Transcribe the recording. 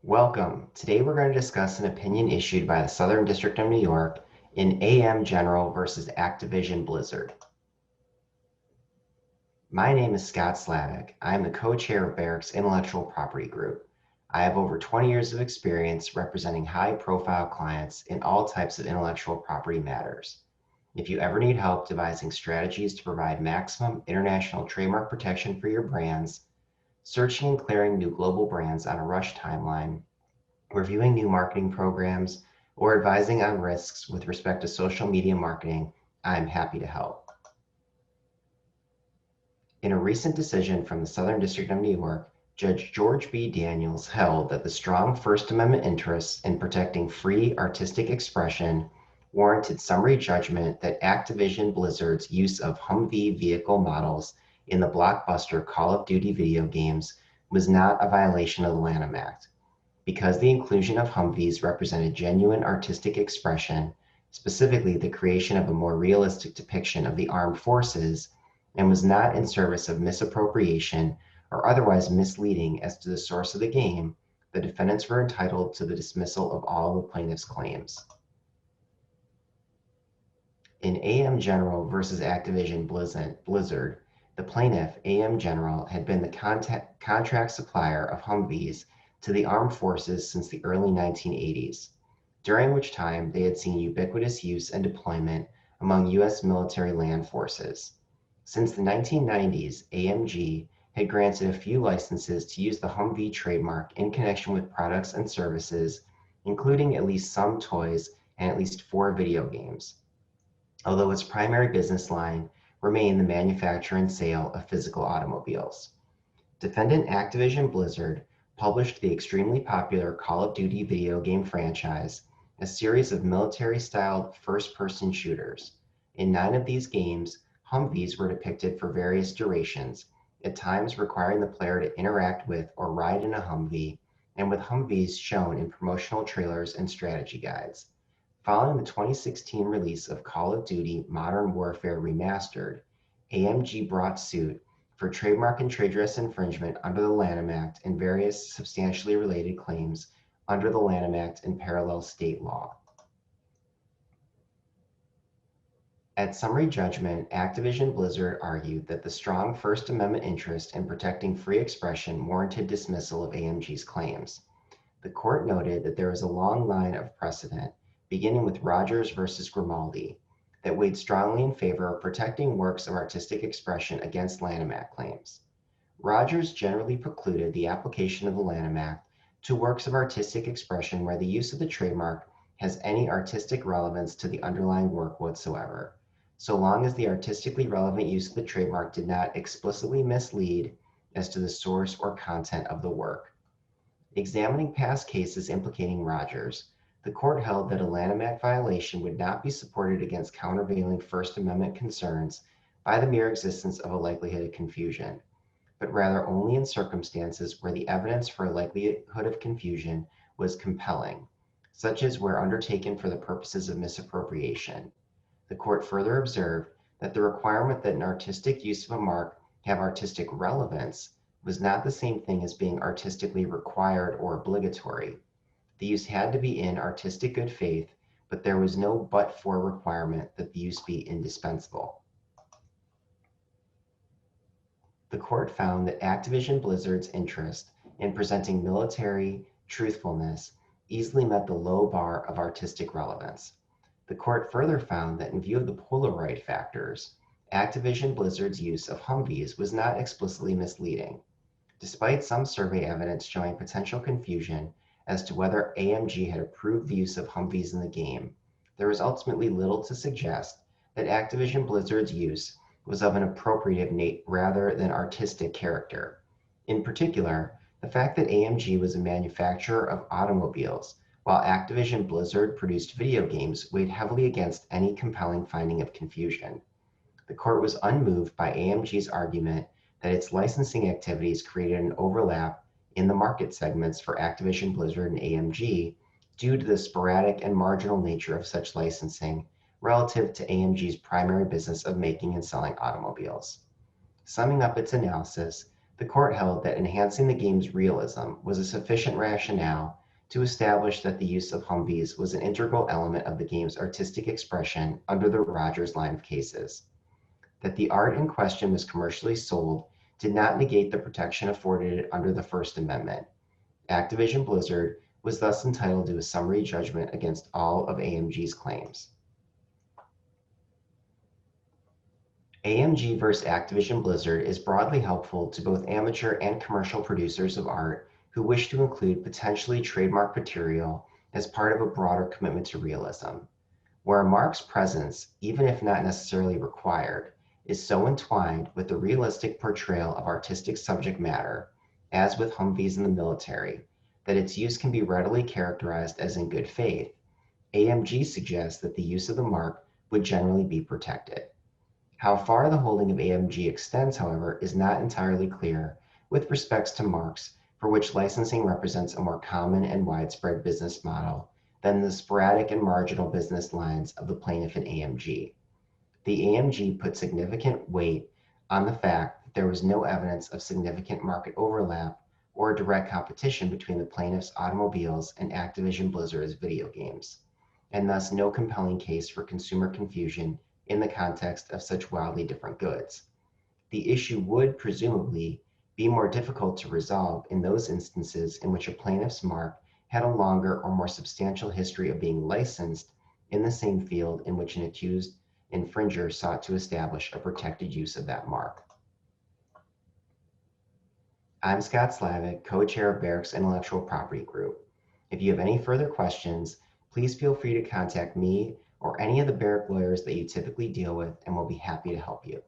Welcome. Today we're going to discuss an opinion issued by the Southern District of New York in AM General versus Activision Blizzard. My name is Scott Slavick. I am the co-chair of Barrick's Intellectual Property Group. I have over 20 years of experience representing high-profile clients in all types of intellectual property matters. If you ever need help devising strategies to provide maximum international trademark protection for your brands, searching and clearing new global brands on a rush timeline, reviewing new marketing programs, or advising on risks with respect to social media marketing, I'm happy to help. In a recent decision from the Southern District of New York, Judge George B. Daniels held that the strong First Amendment interests in protecting free artistic expression warranted summary judgment that Activision Blizzard's use of Humvee vehicle models in the blockbuster Call of Duty video games was not a violation of the Lanham Act, because the inclusion of Humvees represented genuine artistic expression, specifically the creation of a more realistic depiction of the armed forces, and was not in service of misappropriation or otherwise misleading as to the source of the game, the defendants were entitled to the dismissal of all the plaintiffs' claims. In AM General versus Activision Blizzard, the plaintiff, AM General, had been the contract supplier of Humvees to the armed forces since the early 1980s, during which time they had seen ubiquitous use and deployment among U.S. military land forces. Since the 1990s, AMG had granted a few licenses to use the Humvee trademark in connection with products and services, including at least some toys and at least 4 video games, although its primary business line remained the manufacture and sale of physical automobiles. Defendant Activision Blizzard published the extremely popular Call of Duty video game franchise, a series of military-styled first-person shooters. In 9 of these games, Humvees were depicted for various durations, at times requiring the player to interact with or ride in a Humvee, and with Humvees shown in promotional trailers and strategy guides. Following the 2016 release of Call of Duty Modern Warfare Remastered, AMG brought suit for trademark and trade dress infringement under the Lanham Act and various substantially related claims under the Lanham Act and parallel state law. At summary judgment, Activision Blizzard argued that the strong First Amendment interest in protecting free expression warranted dismissal of AMG's claims. The court noted that there is a long line of precedent, beginning with Rogers versus Grimaldi, that weighed strongly in favor of protecting works of artistic expression against Lanham Act claims. Rogers generally precluded the application of the Lanham Act to works of artistic expression where the use of the trademark has any artistic relevance to the underlying work whatsoever, so long as the artistically relevant use of the trademark did not explicitly mislead as to the source or content of the work. Examining past cases implicating Rogers, the court held that a Lanham Act violation would not be supported against countervailing First Amendment concerns by the mere existence of a likelihood of confusion, but rather only in circumstances where the evidence for a likelihood of confusion was compelling, such as where undertaken for the purposes of misappropriation. The court further observed that the requirement that an artistic use of a mark have artistic relevance was not the same thing as being artistically required or obligatory. The use had to be in artistic good faith, but there was no but-for requirement that the use be indispensable. The court found that Activision Blizzard's interest in presenting military truthfulness easily met the low bar of artistic relevance. The court further found that in view of the Polaroid factors, Activision Blizzard's use of Humvees was not explicitly misleading. Despite some survey evidence showing potential confusion as to whether AMG had approved the use of Humvees in the game, there was ultimately little to suggest that Activision Blizzard's use was of an appropriative rather than artistic character. In particular, the fact that AMG was a manufacturer of automobiles, while Activision Blizzard produced video games, weighed heavily against any compelling finding of confusion. The court was unmoved by AMG's argument that its licensing activities created an overlap in the market segments for Activision Blizzard and AMG due to the sporadic and marginal nature of such licensing relative to AMG's primary business of making and selling automobiles. Summing up its analysis, The court held that enhancing the game's realism was a sufficient rationale to establish that the use of Humvees was an integral element of the game's artistic expression under the Rogers line of cases. That the art in question was commercially sold did not negate the protection afforded it under the First Amendment. Activision Blizzard was thus entitled to a summary judgment against all of AMG's claims. AMG versus Activision Blizzard is broadly helpful to both amateur and commercial producers of art who wish to include potentially trademark material as part of a broader commitment to realism, where a mark's presence, even if not necessarily required, is so entwined with the realistic portrayal of artistic subject matter, as with Humvees in the military, that its use can be readily characterized as in good faith. AMG suggests that the use of the mark would generally be protected. How far the holding of AMG extends, however, is not entirely clear with respects to marks for which licensing represents a more common and widespread business model than the sporadic and marginal business lines of the plaintiff in AMG. The AMG put significant weight on the fact that there was no evidence of significant market overlap or direct competition between the plaintiff's automobiles and Activision Blizzard's video games, and thus no compelling case for consumer confusion in the context of such wildly different goods. The issue would presumably be more difficult to resolve in those instances in which a plaintiff's mark had a longer or more substantial history of being licensed in the same field in which an accused infringer sought to establish a protected use of that mark. I'm Scott Slavick, co-chair of Barrick's Intellectual Property Group. If you have any further questions, please feel free to contact me or any of the Barrick lawyers that you typically deal with, and we'll be happy to help you.